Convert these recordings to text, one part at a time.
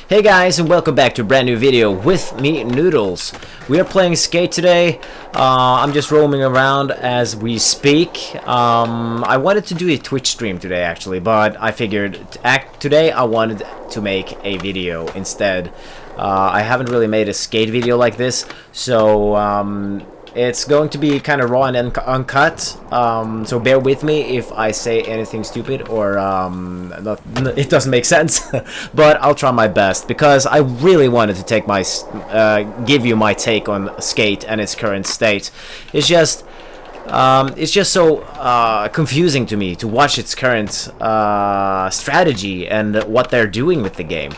Hey guys, and welcome back to a brand new video with me, Noodles. We are playing Skate today. I'm just roaming around as we speak. I wanted to do a Twitch stream today actually, but I figured today I wanted to make a video instead. I haven't really made a skate video like this, so it's going to be kind of raw and uncut, so bear with me if I say anything stupid or it doesn't make sense. But I'll try my best because I really wanted to take my give you my take on Skate and its current state. It's just so confusing to me to watch its current strategy and what they're doing with the game.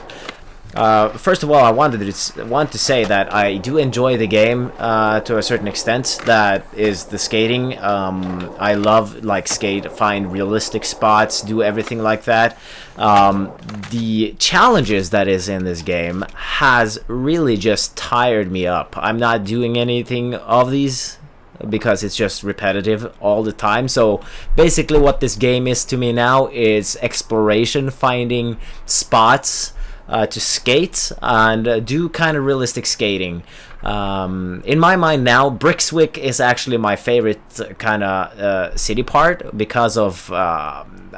First of all, I want to say that I do enjoy the game to a certain extent. That is the skating. I love skate, find realistic spots, do everything like that. The challenges that is in this game has really just tired me up. I'm not doing anything of these because it's just repetitive all the time. So basically what this game is to me now is exploration, finding spots to skate and do kind of realistic skating. In my mind now, Brixwick is actually my favorite kind of city part because of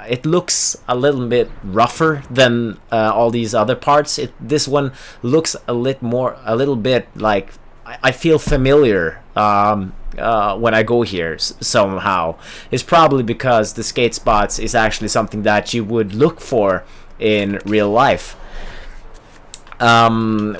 it looks a little bit rougher than all these other parts. This one looks a little bit like I feel familiar when I go here somehow. It's probably because the skate spots is actually something that you would look for in real life.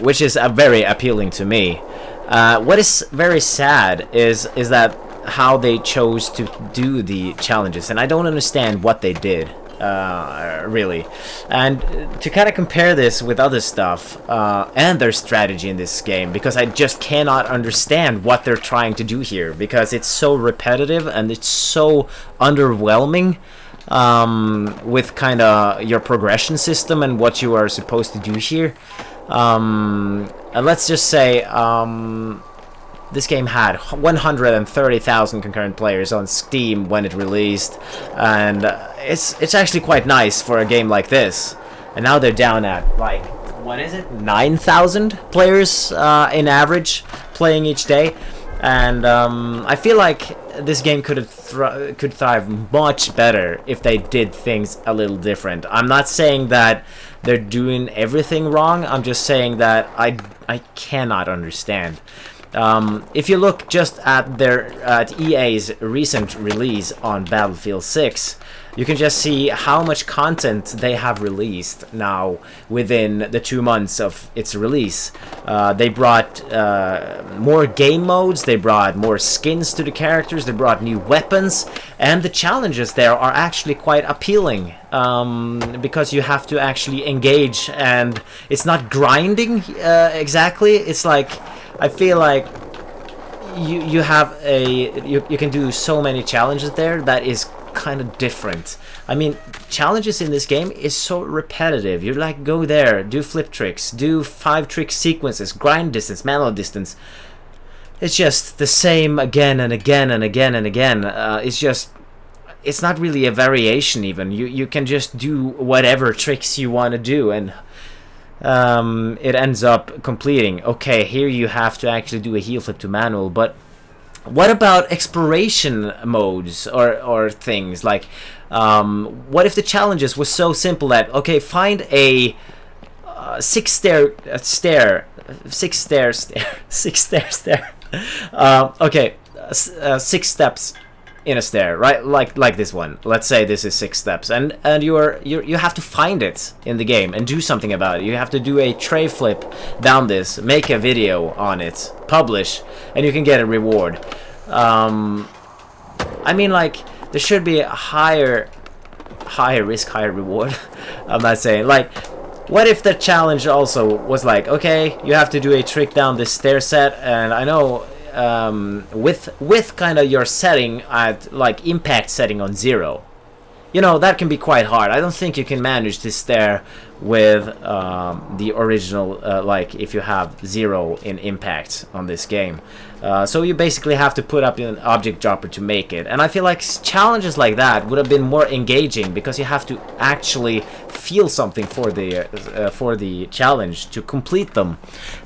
Which is very appealing to me. What is very sad is that how they chose to do the challenges, and I don't understand what they did, really. And to kind of compare this with other stuff and their strategy in this game, because I just cannot understand what they're trying to do here, because it's so repetitive and it's so underwhelming. With kind of your progression system and what you are supposed to do here. And let's just say this game had 130,000 concurrent players on Steam when it released, and it's actually quite nice for a game like this. And now they're down at what is it, 9,000 players in average playing each day. And I feel like this game could thrive much better if they did things a little different. I'm not saying that they're doing everything wrong. I'm just saying that I cannot understand. If you look just at EA's recent release on Battlefield 6, you can just see how much content they have released now within the 2 months of its release. They brought more game modes, they brought more skins to the characters, they brought new weapons, and the challenges there are actually quite appealing, because you have to actually engage, and it's not grinding exactly. It's like, I feel like you can do so many challenges there that is kind of different. I mean, challenges in this game is so repetitive. You go there, do flip tricks, do 5 trick sequences, grind distance, manual distance. It's just the same again and again and again and again. It's not really a variation even. You can just do whatever tricks you want to do, and it ends up completing. Okay, here you have to actually do a heel flip to manual, but what about exploration modes or things like what if the challenges were so simple that, okay, find a 6 stair okay, 6 steps in a stair, right? Like this one. Let's say this is 6 steps, and you have to find it in the game and do something about it. You have to do a tray flip down this, make a video on it, publish, and you can get a reward. I mean, there should be a higher risk, higher reward. I'm not saying, what if the challenge also was okay, you have to do a trick down this stair set, and I know with kind of your setting at impact setting on 0, you know, that can be quite hard. I don't think you can manage this there with the original, like if you have 0 in impact on this game. So you basically have to put up an object dropper to make it. And I feel like challenges like that would have been more engaging, because you have to actually feel something for the challenge to complete them.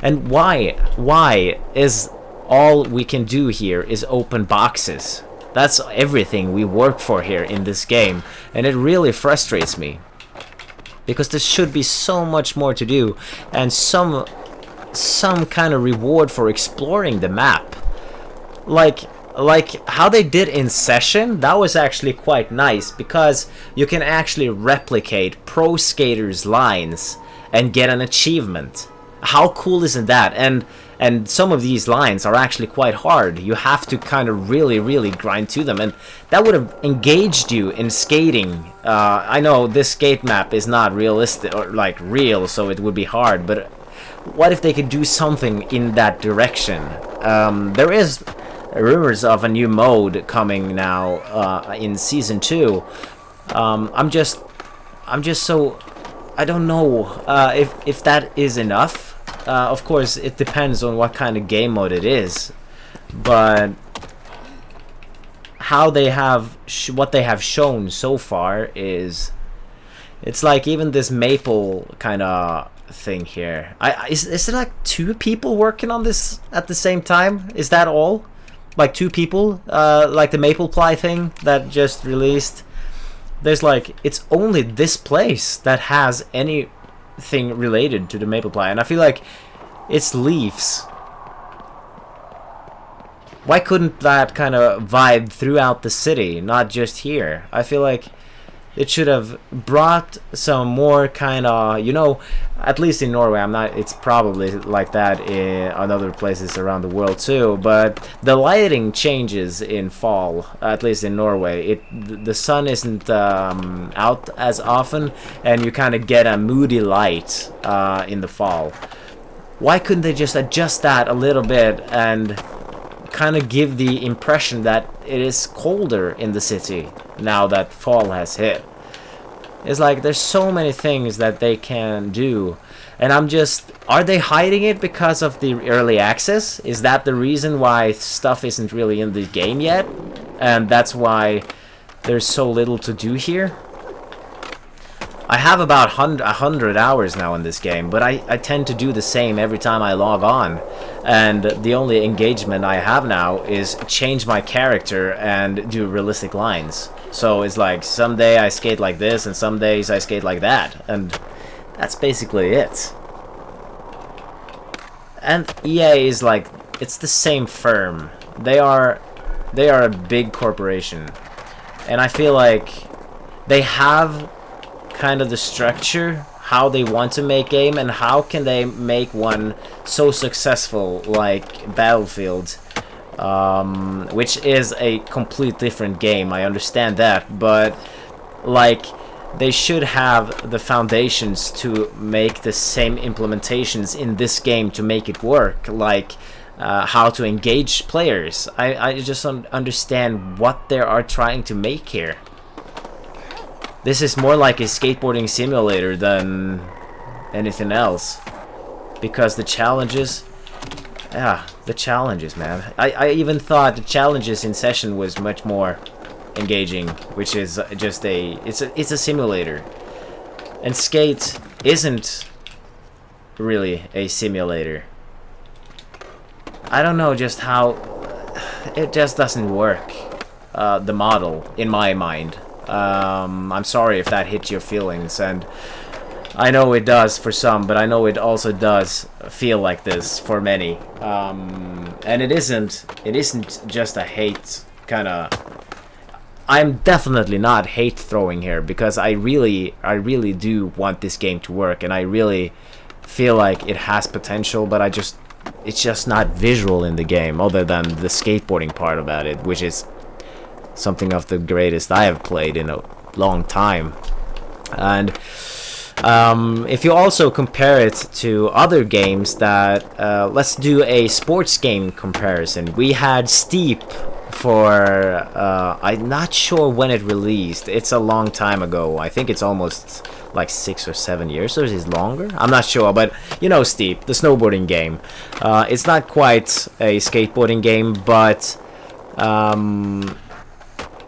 And why is all we can do here is open boxes? That's everything we work for here in this game, and it really frustrates me, because there should be so much more to do, and some kind of reward for exploring the map, like how they did in Session. That was actually quite nice, because you can actually replicate pro skaters' lines and get an achievement. How cool isn't that? And some of these lines are actually quite hard. You have to kind of really grind to them, and that would have engaged you in skating. I know this skate map is not realistic or like real, so it would be hard, but what if they could do something in that direction? There is rumors of a new mode coming now in season 2. I'm just so, I don't know if that is enough. Of course, it depends on what kind of game mode it is, but how they have what they have shown so far is, it's like even this maple kind of thing here. Is there like 2 people working on this at the same time? Is that all? Like 2 people? Like the maple ply thing that just released? There's like, it's only this place that has anything related to the maple ply, and I feel like it's leaves. Why couldn't that kind of vibe throughout the city, not just here? I feel like it should have brought some more kind of, you know, at least in Norway. I'm not, it's probably like that in other places around the world too, but the lighting changes in fall, at least in Norway. The sun isn't out as often, and you kind of get a moody light in the fall. Why couldn't they just adjust that a little bit and kind of give the impression that it is colder in the city now that fall has hit? It's like there's so many things that they can do, and I'm just, are they hiding it because of the early access? Is that the reason why stuff isn't really in the game yet, and that's why there's so little to do here? I have about 100 hours now in this game, but I tend to do the same every time I log on, and the only engagement I have now is change my character and do realistic lines. So it's like some day I skate like this and some days I skate like that, and that's basically it. And EA is like, it's the same firm. They are a big corporation, and I feel like they have kind of the structure, how they want to make game, and how can they make one so successful like Battlefield, which is a complete different game. I understand that, but like they should have the foundations to make the same implementations in this game to make it work, like how to engage players. I just don't understand what they are trying to make here. This is more like a skateboarding simulator than anything else, because the challenges, man. I even thought the challenges in Session was much more engaging, which is just it's a simulator, and Skate isn't really a simulator. I don't know just how it just doesn't work, the model in my mind. I'm sorry if that hit your feelings, and I know it does for some, but I know it also does feel like this for many. And it isn't just a hate kind of. I'm definitely not hate throwing here, because I really do want this game to work, and I really feel like it has potential, but it's just not visual in the game, other than the skateboarding part about it, which is something of the greatest I have played in a long time. And if you also compare it to other games that let's do a sports game comparison. We had Steep for I'm not sure when it released. It's a long time ago. I think it's almost like 6 or 7 years, or is it longer? I'm not sure, but you know, Steep, the snowboarding game. It's not quite a skateboarding game, but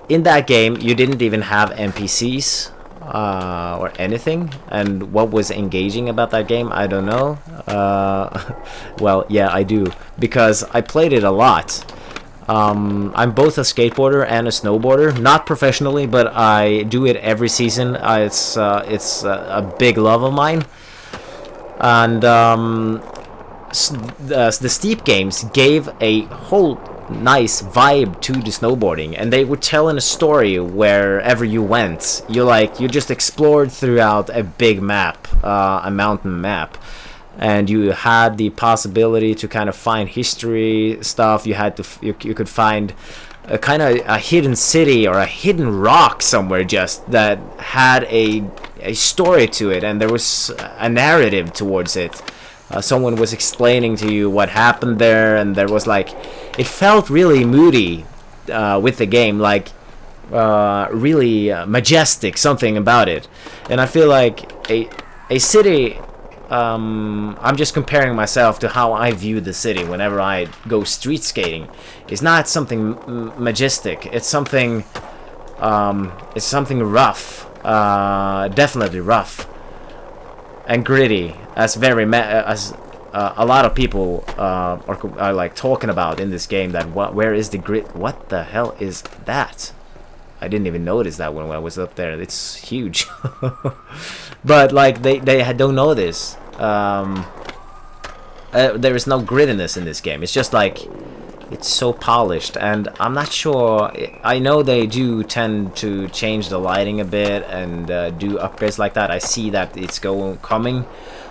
in that game you didn't even have NPCs or anything. And what was engaging about that game, I don't know. Well, yeah, I do, because I played it a lot. I'm both a skateboarder and a snowboarder, not professionally, but I do it every season. It's a big love of mine. And the Steep games gave a whole nice vibe to the snowboarding, and they were telling a story wherever you went. You just explored throughout a big map, a mountain map. And you had the possibility to kind of find history stuff. You could find a kind of a hidden city or a hidden rock somewhere just that had a story to it, and there was a narrative towards it. Someone was explaining to you what happened there, and there was like, it felt really moody with the game, like really majestic, something about it. And I feel like a city. I'm just comparing myself to how I view the city whenever I go street skating. It's not something majestic. It's something rough, definitely rough and gritty. As a lot of people are like talking about in this game. That where is the grit? What the hell is that? I didn't even notice that when I was up there. It's huge. But like they don't know this. There is no grittiness in this game. It's just like, it's so polished, and I'm not sure. I know they do tend to change the lighting a bit and do upgrades like that. I see that it's coming,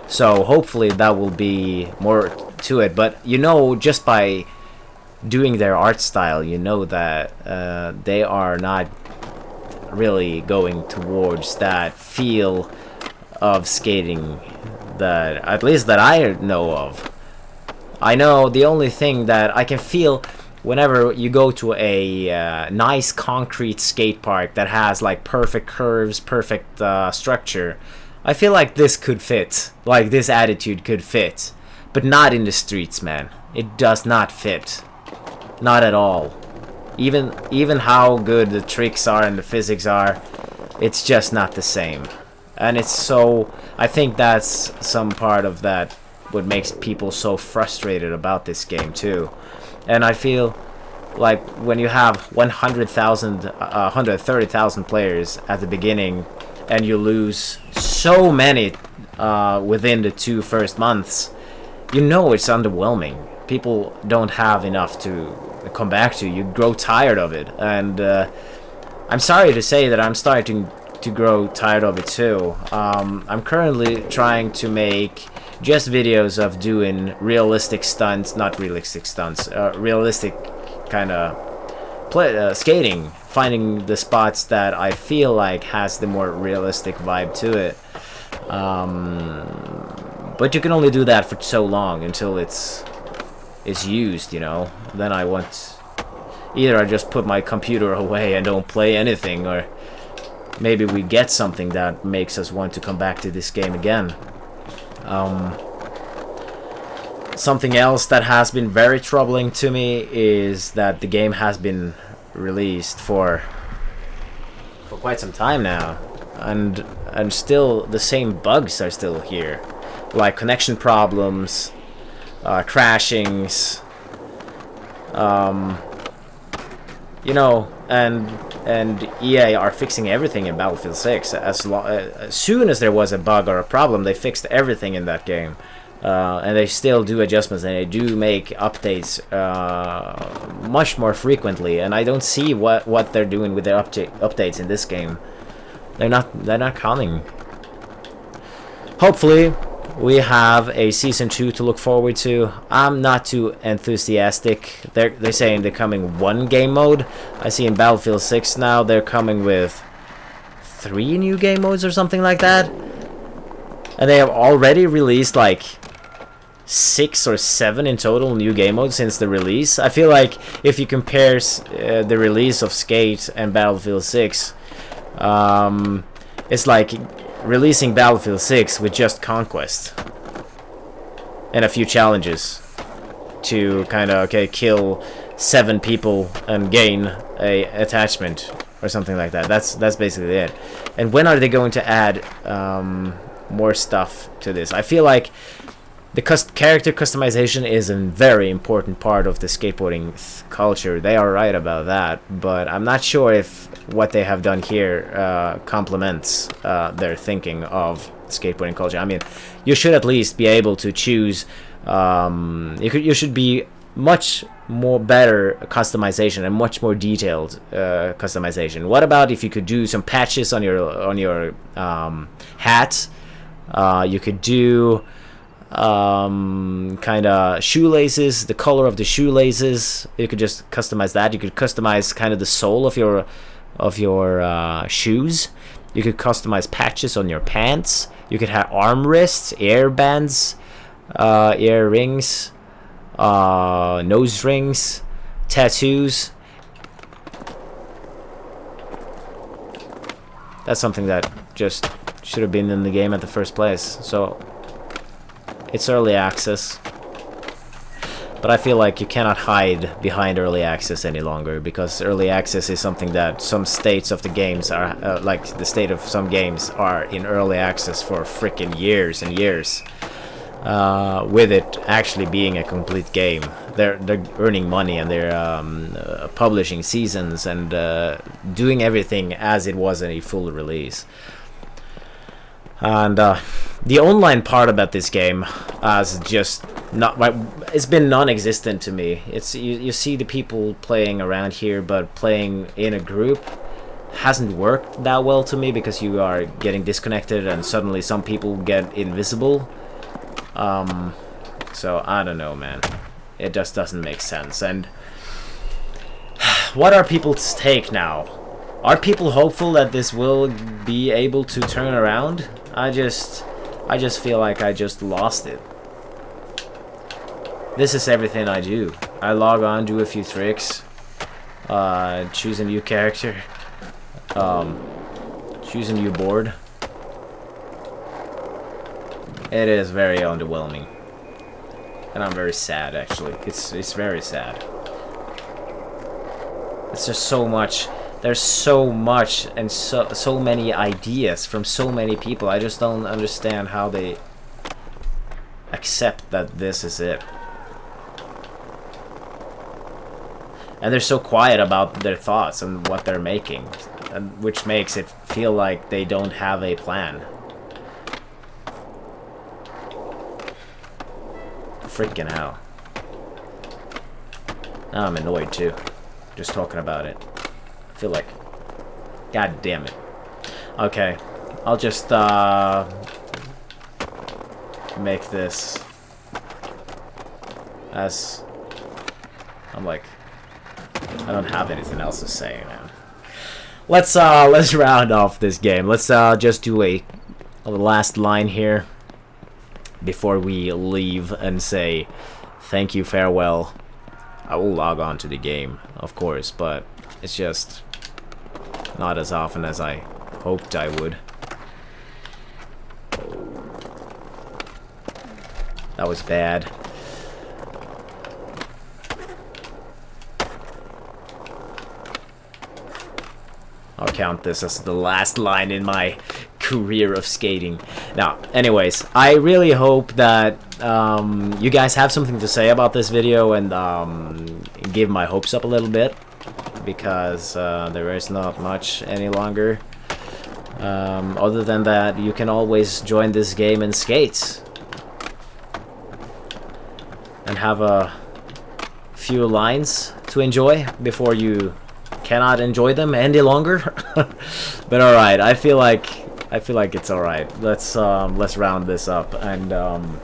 so hopefully that will be more to it. But you know, just by doing their art style, you know that they are not really going towards that feel of skating that, at least that I know of. I know the only thing that I can feel whenever you go to a nice concrete skate park that has like perfect curves, perfect structure, I feel like this could fit, like this attitude could fit, but not in the streets, man. It does not fit, not at all. Even how good the tricks are and the physics are, it's just not the same. And it's so, I think that's some part of that what makes people so frustrated about this game too. And I feel like when you have 130,000 players at the beginning, and you lose so many within the 2 first months, you know it's underwhelming. People don't have enough to come back to. You grow tired of it, and I'm sorry to say that I'm starting to grow tired of it too. I'm currently trying to make just videos of doing realistic stunts, not realistic stunts, realistic kind of skating, finding the spots that I feel like has the more realistic vibe to it. But you can only do that for so long until it's used, you know. Then I want, either I just put my computer away and don't play anything, or maybe we get something that makes us want to come back to this game again. Something else that has been very troubling to me is that the game has been released for quite some time now, and still the same bugs are still here, like connection problems, crashings, you know, and EA are fixing everything in Battlefield 6. As soon as there was a bug or a problem, they fixed everything in that game. And they still do adjustments, and they do make updates much more frequently. And I don't see what they're doing with their updates in this game. They're not coming. Hopefully, we have a season 2 to look forward to. I'm not too enthusiastic. They're saying they're coming 1 game mode. I see in Battlefield 6 now they're coming with 3 new game modes or something like that. And they have already released like 6 or 7 in total new game modes since the release. I feel like if you compare the release of Skate and Battlefield 6, it's like releasing Battlefield 6 with just Conquest and a few challenges to kind of kill 7 people and gain a attachment or something like that. That's basically it. And when are they going to add more stuff to this? I feel like the character customization is a very important part of the skateboarding culture. They are right about that, but I'm not sure if what they have done here complements their thinking of skateboarding culture. I mean, you should at least be able to choose. You should be much more better customization and much more detailed customization. What about if you could do some patches on your hat? You could do kind of shoelaces, the color of the shoelaces. You could just customize that. You could customize kind of the sole of your shoes. You could customize patches on your pants. You could have arm rests, air bands, ear rings, nose rings, tattoos. That's something that just should have been in the game at the first place. So it's early access, but I feel like you cannot hide behind early access any longer, because early access is something that some states of the games are like the state of some games are in early access for freaking years and years, with it actually being a complete game. They're earning money, and they're publishing seasons and doing everything as it was in a full release. And the online part about this game has just it's been non-existent to me. It's you see the people playing around here, but playing in a group hasn't worked that well to me, because you are getting disconnected and suddenly some people get invisible. So I don't know, man. It just doesn't make sense. And what are people's take now? Are people hopeful that this will be able to turn around? I just feel like I just lost it. This is everything I do. I log on, do a few tricks, choose a new character, choose a new board. It is very underwhelming, and I'm very sad. Actually, it's very sad. It's just so much. There's so much and so many ideas from so many people. I just don't understand how they accept that this is it. And they're so quiet about their thoughts and what they're making, and which makes it feel like they don't have a plan. Freaking hell. Now I'm annoyed too, just talking about it. I feel like, god damn it. Okay, I'll just make this as I'm like, I don't have anything else to say, man. Let's round off this game. Let's just do a last line here before we leave and say thank you, farewell. I will log on to the game, of course, but it's just not as often as I hoped I would. That was bad. I'll count this as the last line in my career of skating. Now, anyways, I really hope that you guys have something to say about this video and give my hopes up a little bit, because there is not much any longer. Other than that, you can always join this game and skate and have a few lines to enjoy before you cannot enjoy them any longer. But all right, I feel like it's all right. Let's round this up, and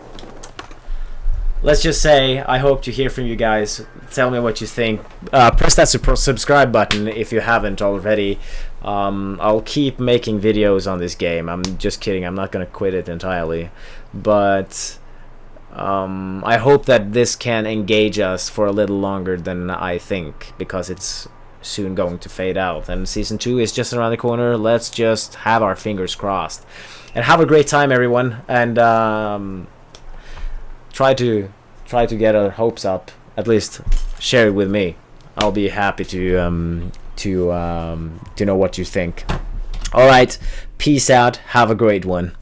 let's just say I hope to hear from you guys. Tell me what you think. Press that subscribe button if you haven't already. I'll keep making videos on this game. I'm just kidding. I'm not gonna quit it entirely, but I hope that this can engage us for a little longer than I think, because it's soon going to fade out, and season 2 is just around the corner. Let's just have our fingers crossed, and have a great time, everyone, and try to get our hopes up. At least share it with me. I'll be happy to know what you think. All right, peace out. Have a great one.